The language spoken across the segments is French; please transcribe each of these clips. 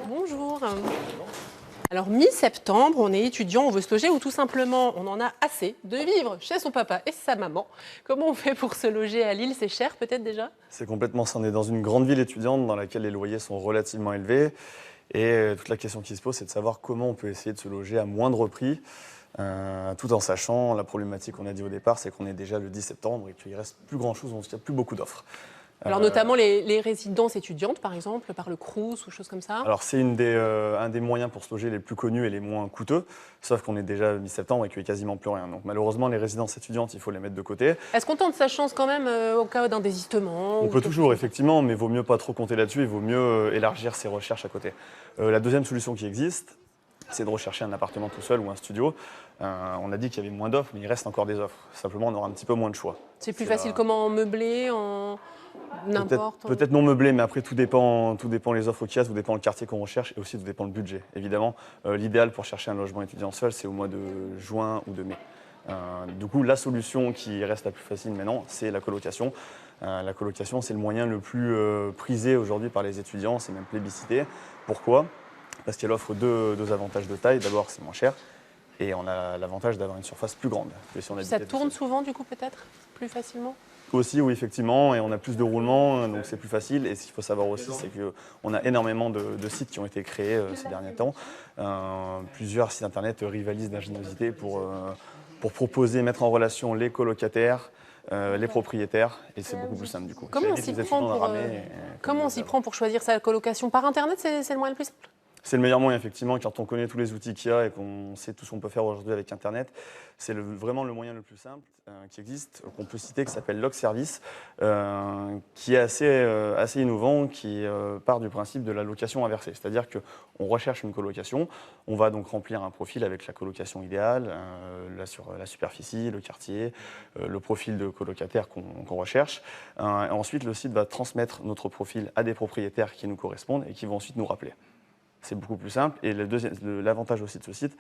Bonjour. Alors, mi-septembre, on est étudiant, on veut se loger ou tout simplement on en a assez de vivre chez son papa et sa maman. Comment on fait pour se loger à Lille? C'est cher peut-être déjà? C'est complètement ça. On est dans une grande ville étudiante dans laquelle les loyers sont relativement élevés. Et toute la question qui se pose, c'est de savoir comment on peut essayer de se loger à moindre prix, tout en sachant la problématique qu'on a dit au départ, c'est qu'on est déjà le 10 septembre et qu'il ne reste plus grand-chose, il n'y a plus beaucoup d'offres. Alors notamment les résidences étudiantes par exemple, par le Crous ou choses comme ça. Alors c'est un des moyens pour se loger les plus connus et les moins coûteux, sauf qu'on est déjà mi-septembre et qu'il n'y a quasiment plus rien. Donc malheureusement les résidences étudiantes, il faut les mettre de côté. Est-ce qu'on tente sa chance quand même au cas d'un désistement? On peut toujours effectivement, mais il vaut mieux pas trop compter là-dessus, il vaut mieux élargir ses recherches à côté. La deuxième solution qui existe, c'est de rechercher un appartement tout seul ou un studio. On a dit qu'il y avait moins d'offres, mais il reste encore des offres. Simplement, on aura un petit peu moins de choix. C'est plus facile comment en meubler, en n'importe. Peut-être non meublé, mais après tout dépend les offres qu'il y a, tout dépend le quartier qu'on recherche et aussi tout dépend le budget. Évidemment, l'idéal pour chercher un logement étudiant seul, c'est au mois de juin ou de mai. Du coup, la solution qui reste la plus facile maintenant, c'est la colocation. La colocation, c'est le moyen le plus prisé aujourd'hui par les étudiants, c'est même plébiscité. Pourquoi? Parce qu'elle offre deux avantages de taille. D'abord, c'est moins cher et on a l'avantage d'avoir une surface plus grande que si on habitait Ça tourne souvent du coup peut-être plus facilement? Aussi, oui, effectivement, et on a plus de roulements, donc c'est plus facile. Et ce qu'il faut savoir aussi, c'est qu'on a énormément de sites qui ont été créés ces derniers temps. Plusieurs sites internet rivalisent d'ingéniosité pour proposer, mettre en relation les colocataires, les propriétaires, et c'est beaucoup plus simple du coup. Comment on s'y prend pour choisir sa colocation? Par internet, c'est le moyen le plus simple? C'est le meilleur moyen, effectivement, quand on connaît tous les outils qu'il y a et qu'on sait tout ce qu'on peut faire aujourd'hui avec Internet. C'est vraiment le moyen le plus simple qui existe, qu'on peut citer, qui s'appelle LogService, qui est assez innovant, qui part du principe de la location inversée. C'est-à-dire qu'on recherche une colocation, on va donc remplir un profil avec la colocation idéale, la superficie, le quartier, le profil de colocataire qu'on recherche. Ensuite, le site va transmettre notre profil à des propriétaires qui nous correspondent et qui vont ensuite nous rappeler. C'est beaucoup plus simple. Et l'avantage aussi de ce site,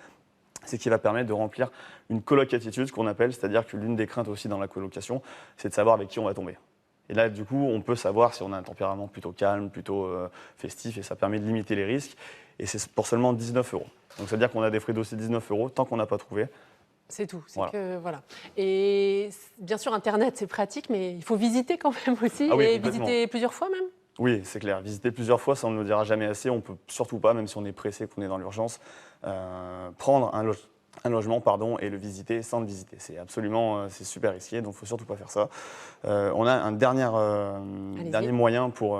c'est qu'il va permettre de remplir une coloc-attitude, ce qu'on appelle, c'est-à-dire que l'une des craintes aussi dans la colocation, c'est de savoir avec qui on va tomber. Et là, du coup, on peut savoir si on a un tempérament plutôt calme, plutôt festif, et ça permet de limiter les risques. Et c'est pour seulement 19 €. Donc, c'est-à-dire qu'on a des frais de dossier 19 € tant qu'on n'a pas trouvé. C'est tout. Voilà. Et bien sûr, Internet, c'est pratique, mais il faut visiter quand même aussi, et visiter plusieurs fois même. Oui, c'est clair. Visiter plusieurs fois, ça on ne le dira jamais assez. On ne peut surtout pas, même si on est pressé, qu'on est dans l'urgence, prendre un logement et le visiter sans le visiter. C'est super risqué, donc il ne faut surtout pas faire ça. On a un dernier moyen pour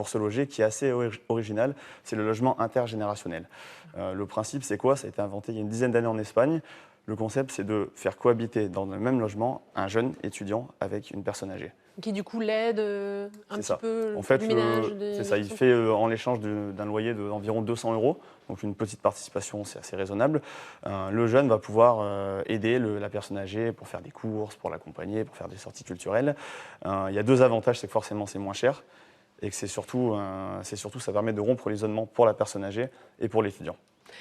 se loger qui est assez original, c'est le logement intergénérationnel. Le principe, c'est quoi? Ça a été inventé il y a une dizaine d'années en Espagne. Le concept, c'est de faire cohabiter dans le même logement un jeune étudiant avec une personne âgée. Qui du coup l'aide un petit peu en fait, du ménage. C'est ça, il fait en l'échange d'un loyer d'environ 200 €, donc une petite participation, c'est assez raisonnable. Le jeune va pouvoir aider la personne âgée pour faire des courses, pour l'accompagner, pour faire des sorties culturelles. Il y a deux avantages, c'est que forcément c'est moins cher et que c'est surtout ça permet de rompre l'isolement pour la personne âgée et pour l'étudiant.